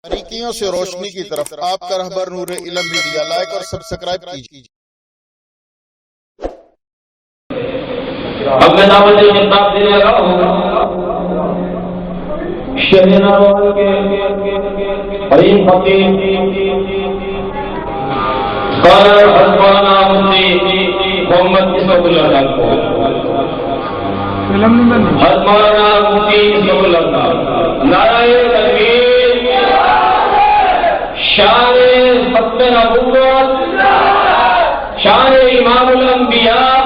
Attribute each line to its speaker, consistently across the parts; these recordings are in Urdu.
Speaker 1: باریکیوں سے روشنی کی طرف آپ کا رہبر نور علم میڈیا لائک اور سبسکرائب کیجیے۔
Speaker 2: اب میں دعوت خطاب دینے لگا ہوں شہر نروال کے حریم فقیر قال حسبنا مفتی محمد اسحاق اللہ کو حسبنا مفتی اسحاق اللہ نعرہ تکبیر شان ختم نبوت شان امام الانبیاء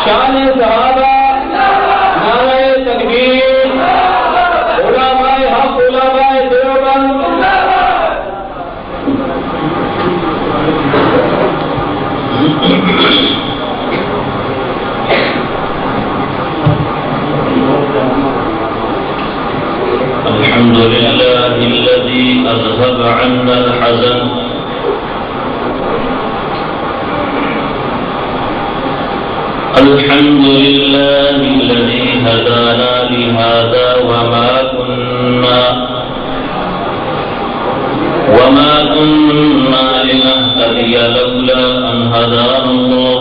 Speaker 2: شان صحابہ نعرہ تکبیر علماء حق علماء دیوبند الحمد لله الذي أذهب عنا الحزن الحمد لله الذي هدانا لهذا وما كنا لنهتدي لولا أن هدانا الله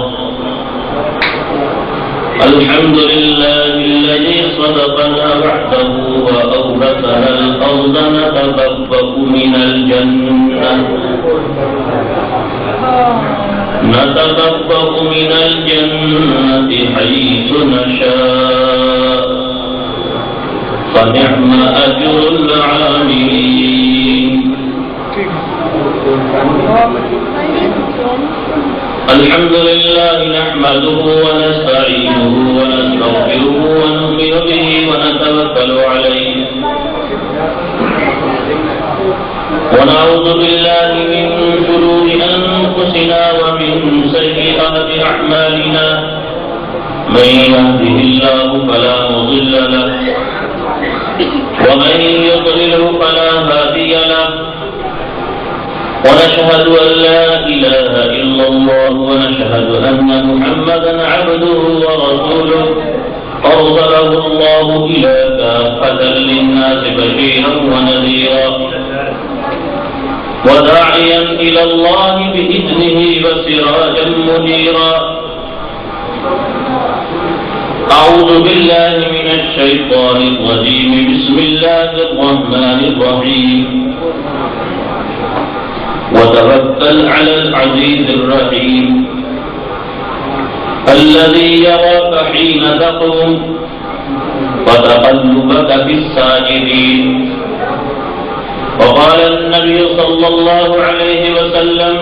Speaker 2: الحمد لله الذي صدقنا وعده وأورثنا الأرض نتبوأ من الجنة حيث نشاء فنعم أجر العاملين الحمد لله نحمده ونستعينه ونستغفره ونؤمن به ونتوكل عليه ونعوذ بالله من شرور أنفسنا ومن سيئات أعمالنا من يهده الله فلا مضل له ومن يضلله فلا هادي له ونشهد أن لا إله إلا الله ونشهد أن محمدا عبده ورسوله أرسله الله إلى كافة للناس بشيرا ونذيرا وداعيا إلى الله بإذنه وسراجا منيرا أعوذ بالله من الشيطان الرجيم بسم الله الرحمن الرحيم وتوكل على العزيز الرحيم الذي يراك حين تقوم وتقلبك في الساجدين وقال النبي صلى الله عليه وسلم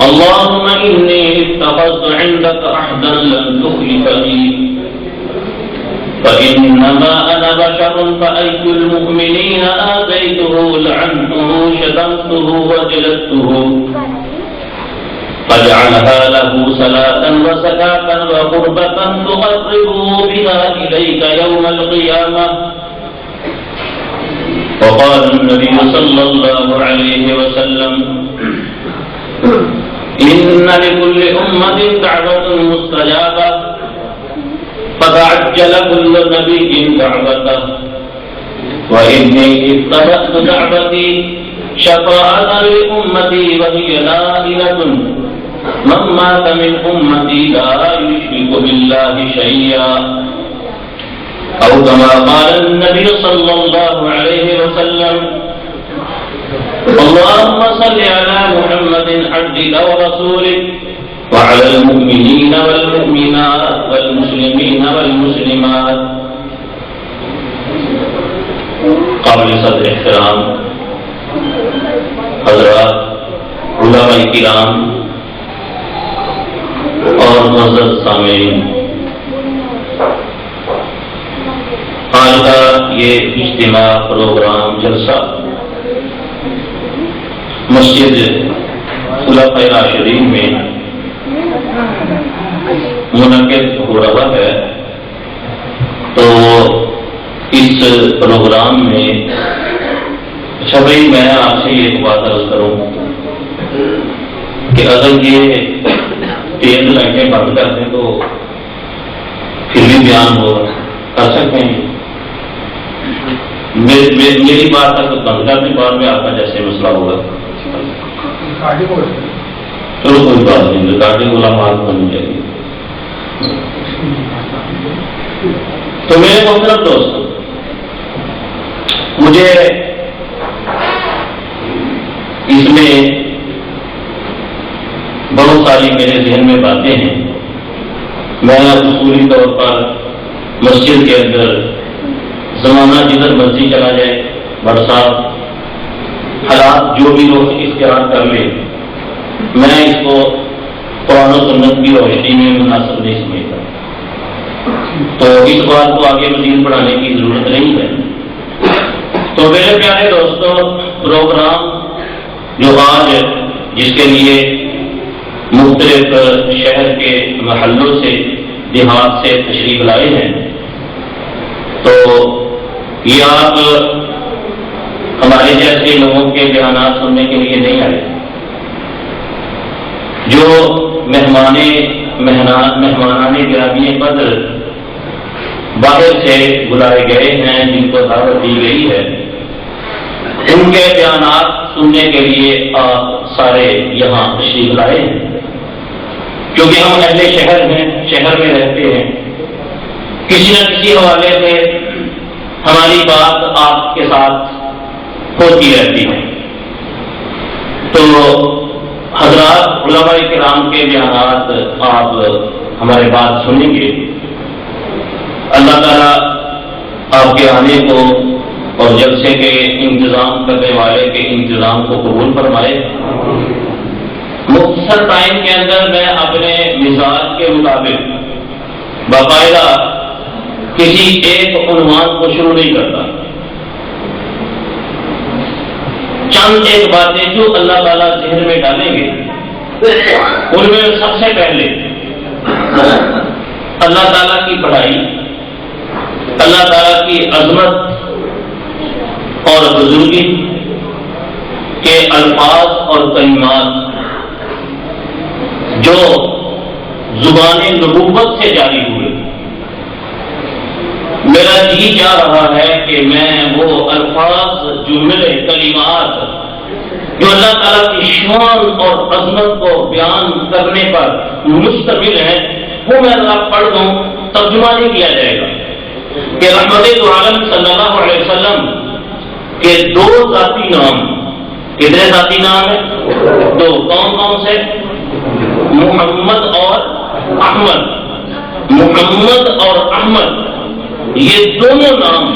Speaker 2: اللهم إني اتخذت عندك عهدا لن تخلفني فإنما أنا بشر فأي المؤمنين آذيته لعنته شتمته وجلدته فاجعلها له صلاة وزكاة وقربة تقربه بها إليك يوم القيامة وقال النبي صلى الله عليه وسلم إن لكل أمة دعوة مستجابة فَتَعَجَّلَ كُلُّ نَبِيٍّ دَعْوَتَهُ وَإِنِّي ابْتَدَأْتُ دَعْوَتِي شَفَاعَةً لِأُمَّتِي وَهِيَ نَائِلَةٌ مَنْ مَاتَ مِنْ أُمَّتِي لَا يُشْرِكُ بِاللَّهِ شَيْئًا أو كما قال النبي صلى الله عليه وسلم اللهم صل على محمد عبدك ورسولك وعلى المؤمنين والمؤمنات والمسلمين والمسلمات قابل صدر احترام حضرات علماء کرام اور معزز سامعین، آج کا یہ اجتماع پروگرام جلسہ مسجد خلفائے راشدین میں منعقد ہو رہا ہے، تو اس پروگرام میں اچھا بھائی میں آپ سے ایک بات عرض کروں کہ اگر یہ 3 لائٹیں بند کر دیں تو پھر بھی بیان ہو کر سکتے ہیں. میری بات تک بند کر دیں، بعد میں آپ کا جیسے مسئلہ ہوگا چلو کوئی بات نہیں، ریکارڈنگ علامات بننی چاہیے. تو میرے محترم دوست، مجھے اس میں بہت ساری میرے ذہن میں باتیں ہیں. میں اصولی طور پر مسجد کے اندر زمانہ جدھر مرضی چلا جائے، برسات حالات جو بھی لوگ اختیار کر لیں، میں اس کو قرآن و سنت کی روشنی میں مناسب نہیں سمجھتا. تو اس بات کو آگے مزید بڑھانے کی ضرورت نہیں ہے. تو میرے پیارے دوستوں، پروگرام جو آج جس کے لیے مختلف شہر کے محلوں سے دیہات سے تشریف لائے ہیں، تو یہ آپ ہمارے جیسے لوگوں کے بیانات سننے کے لیے نہیں آئے. جو مہمانان گرامی قدر باہر سے بلائے گئے ہیں، جن کو دعوت دی گئی ہے، ان کے بیانات سننے کے لیے آپ سارے یہاں تشریف لائے ہیں. کیونکہ ہم اہل شہر ہیں، شہر میں رہتے ہیں، کسی نہ کسی حوالے سے ہماری بات آپ کے ساتھ ہوتی رہتی ہے. تو حضرات علماء کرام کے بیانات آپ ہمارے بات سنیں گے. اللہ تعالیٰ آپ کے آنے کو اور جلسے کے انتظام کرنے والے کے انتظام کو قبول فرمائے. مختصر ٹائم کے اندر میں اپنے مزاج کے مطابق باقاعدہ کسی ایک عنوان کو شروع نہیں کرتا. چند ایک باتیں جو اللہ تعالیٰ ذہن میں ڈالیں گے، ان میں سب سے پہلے اللہ تعالیٰ کی بڑائی، اللہ تعالیٰ کی عظمت اور بزرگی کے الفاظ اور کلمات جو زبان نبوت سے جاری ہوئے. میرا جی جا رہا ہے کہ میں وہ الفاظ، جملے، کلمات جو اللہ تعالیٰ کی شان اور عظمت کو بیان کرنے پر مشتمل ہیں، وہ میں اللہ پڑھ دوں. ترجمہ نہیں کیا جائے گا کہ رحمت عالم صلی اللہ علیہ وسلم کے دو ذاتی نام. کتنے ذاتی نام ہیں؟ دو. کون کون سے؟ محمد اور احمد. محمد اور احمد، یہ دونوں نام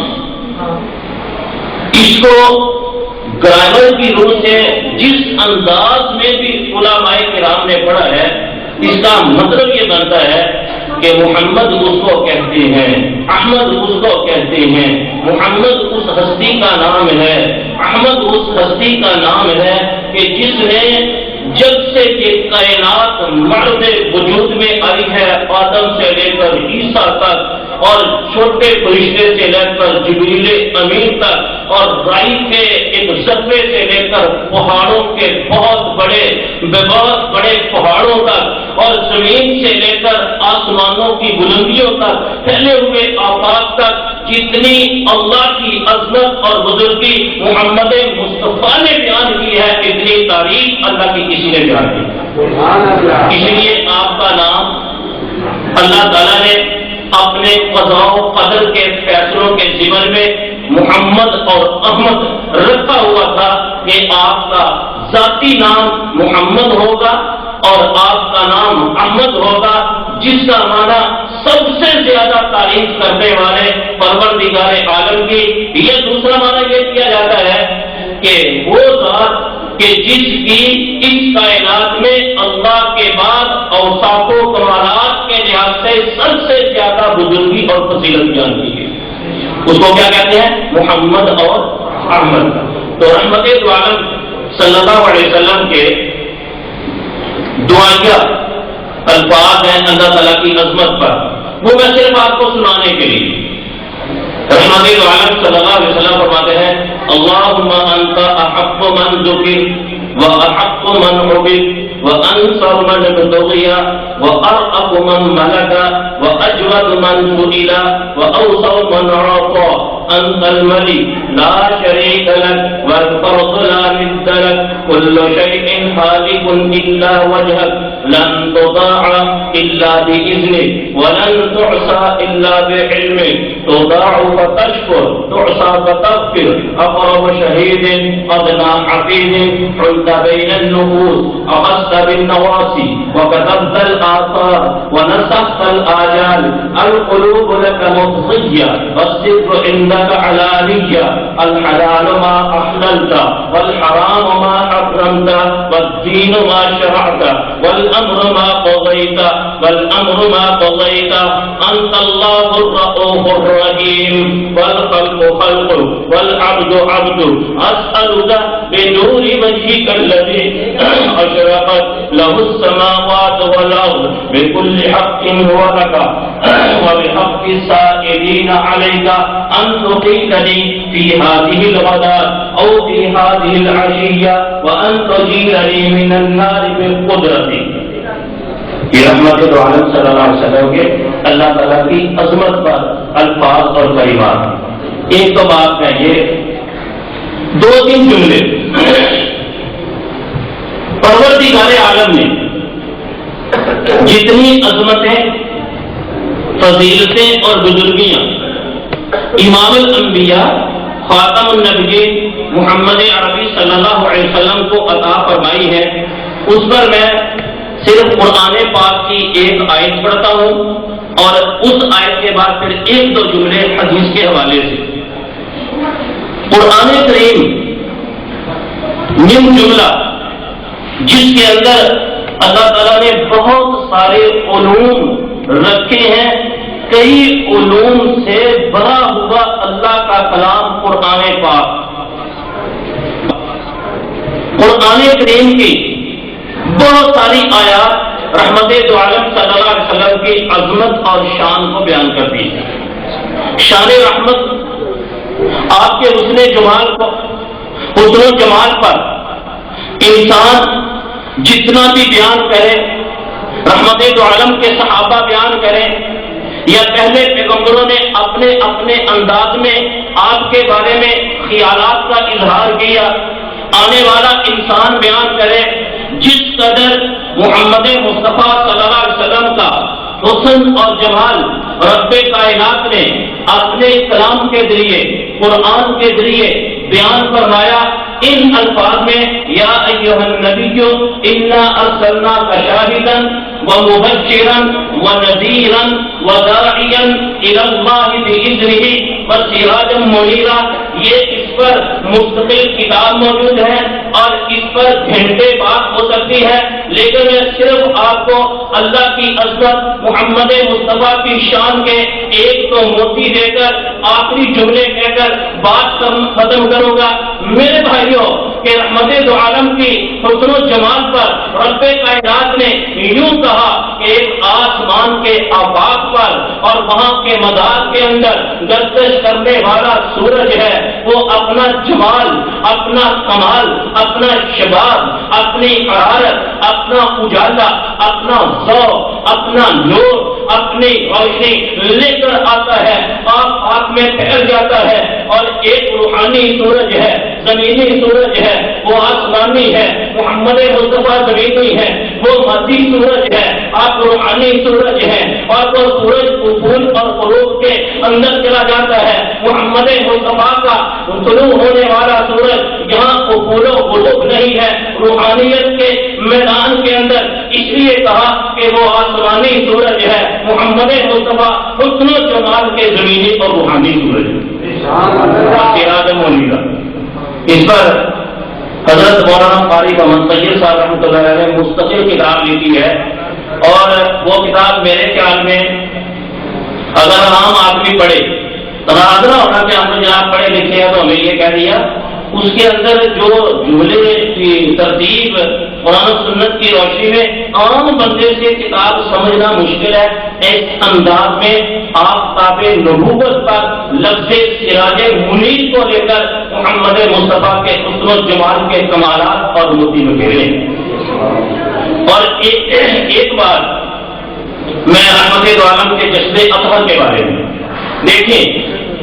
Speaker 2: اس کو گرامر کی روح سے جس انداز میں بھی علماء کرام نے پڑھا ہے، اس کا مطلب یہ بنتا ہے کہ محمد اس کو کہتے ہیں، احمد اس کو کہتے ہیں. محمد اس ہستی کا نام ہے، احمد اس ہستی کا نام ہے کہ جس نے جب سے یہ کائنات مرد وجود میں آئی ہے، آدم سے لے کر عیسیٰ تک، اور چھوٹے فرشتے سے لے کر جبریل امین تک، اور رائی کے ایک ذرے سے لے کر پہاڑوں کے بہت بڑے پہاڑوں تک، اور زمین سے لے کر آسمانوں کی بلندیوں تک پھیلے ہوئے آفاق تک، جتنی اللہ کی عظمت اور بزرگی محمد مصطفیٰ نے بیان کی ہے، اتنی تعریف اللہ کی کسی نے بیان کی. اس لیے آپ کا نام اللہ تعالیٰ نے اپنے قضاء و قدر کے فیصلوں کے ضمن میں محمد اور احمد رکھا ہوا تھا کہ آپ کا ذاتی نام محمد ہوگا اور آپ کا نام احمد ہوگا، جس کا معنی سب سے زیادہ تعریف کرنے والے پروردگار عالم کی. یہ دوسرا معنی یہ کیا جاتا ہے کہ وہ ذات کہ جس کی اس کائنات میں اللہ کے بعد اوصاف و کمالات کے لحاظ سے سب سے زیادہ بزرگی اور فضیلت بیان کی ہے، اس کو کیا کہتے ہیں؟ محمد اور احمد. تو رحمت عالم صلی اللہ علیہ وسلم کے دعائیہ الفاظ ہیں اللہ تعالیٰ کی عظمت پر، وہ میں صرف آپ کو سنانے کے لیے. رحمت عالم صلی اللہ علیہ وسلم فرماتے ہیں: اللہم انت احق من ذکر واحق من عبد وانصر من ابتغی وارأف من ملک واجود من سئل واوسع من عطا أنت الملك لا شريك لك والفرد لا ند لك كل شيء هالك إلا وجهك لن تطاع إلا بإذنك ولن تعصى إلا بعلمك تطاع فتشكر تعصى فتغفر أقرب شهيد أدنى حفيظ حلت بين النفوس أخذت بالنواصي وكتبت الآثار ونسخت الآجال القلوب لك مفضية والسر عندك علانية الحلال ما أحللت والحرام ما حرمت والدين ما شرعت والأمر ما قضيت والأمر ما قضيت أنت الله الرؤوف الرحيم والخلق خلق والعبد عبد أسألك بنور وجهك الذي أشرقت له السماوات والأرض بكل حق هو لك وبحق السائلين عليك أن تقيتني في هذه الغداة أو في هذه العشية وأن تجيرني من النار بالقدرة. یہ رحمت دو عالم صلی اللہ علیہ وسلم کے اللہ تعالیٰ کی عظمت پر الفاظ اور کلمات. ایک تو بات ہے یہ دو تین جملے پروردگار عالم نے جتنی عظمتیں فضیلتیں اور بزرگیاں امام الانبیاء خاتم النبیین محمد عربی صلی اللہ علیہ وسلم کو عطا فرمائی ہے اس پر میں صرف قرآن پاک کی ایک آیت پڑھتا ہوں اور اس آیت کے بعد پھر ایک دو جملے حدیث کے حوالے سے. قرآن کریم نیم جملہ جس کے اندر اللہ تعالیٰ نے بہت سارے علوم رکھے ہیں, کئی علوم سے بھرا ہوا اللہ کا کلام قرآن پاک. قرآن کریم کی بہت ساری آیات رحمت دو عالم صلی اللہ علیہ وسلم کی عظمت اور شان کو بیان کرتی ہے. شان رحمت آپ کے حسن جمال کو حسن و جمال پر انسان جتنا بھی بیان کرے, رحمت دو عالم کے صحابہ بیان کریں یا پہلے پیغمبروں نے اپنے اپنے انداز میں آپ کے بارے میں خیالات کا اظہار کیا, آنے والا انسان بیان کرے, جس قدر محمد مصطفیٰ صلی اللہ علیہ وسلم کا حسن اور جمال رب کائنات نے اپنے کلام کے ذریعے قرآن کے ذریعے بیان فرمایا. ان الفاظ میں یا ایھا النبی انا ارسلناک شاہدا ومبشرا ونذیرا وداعیا الی اللہ باذنہ وسراجا منیرا, یہ اس پر مستقل کتاب موجود ہے اور اس پر گھنٹے بات ہو سکتی ہے, لیکن میں صرف آپ کو اللہ کی عظمت محمد مصطفیٰ کی شان کے ایک تو موتی دے کر آخری جملے کہہ کر بات ختم کروں گا. میرے بھائیوں کہ رحمت دو عالم کی حسن و جمال پر رب کائنات نے یوں کہا کہ ایک آسمان کے آفاق پر اور وہاں کے مدار کے اندر گردش کرنے والا سورج ہے, وہ اپنا جمال, اپنا کمال, اپنا شباب, اپنی حرارت, اپنا اجالا, اپنا ذوق, اپنا نور, اپنی روشنی لے کر آتا ہے, آپ میں پھیل جاتا ہے. اور ایک روحانی سورج ہے, زمینی سورج ہے, وہ آسمانی ہے, محمد مصطفیٰ زمینی ہے, وہ مادی سورج ہے, آپ روحانی سورج ہے, اور وہ سورج افول اور غروب کے اندر چلا جاتا ہے. محمد مصطفیٰ کا طلوع ہونے والا سورج یہاں افول و غروب نہیں ہے, روحانیت کے میدان کے اندر, اس لیے کہا کہ وہ آسمانی سورج ہے. محمد مصطفیٰ حسن و جمال کے زمینی اور روحانی سورج ہے. اس پر حضرت مولانا فاروق احمد سید صاحب رحمۃ اللہ علیہ نے مستقل کتاب لکھی ہے, اور وہ کتاب میرے خیال میں اگر عام آدمی پڑھے ناظرہ ہونا کہ ہم جناب پڑھے لکھے ہیں تو ہمیں یہ کہہ دیا, اس کے اندر جو جملے کی ترتیب قرآن سنت کی روشنی میں عام بندے سے کتاب سمجھنا مشکل ہے. اس انداز میں آفتاب نبوت پر لفظ سراج منیر کو لے کر محمد مصطفیٰ کے حسن و جمال کے کمالات اور موتی بکھیرے. اور ایک بار میں رحمت دو عالم کے جشن اطہر کے بارے میں دیکھیں,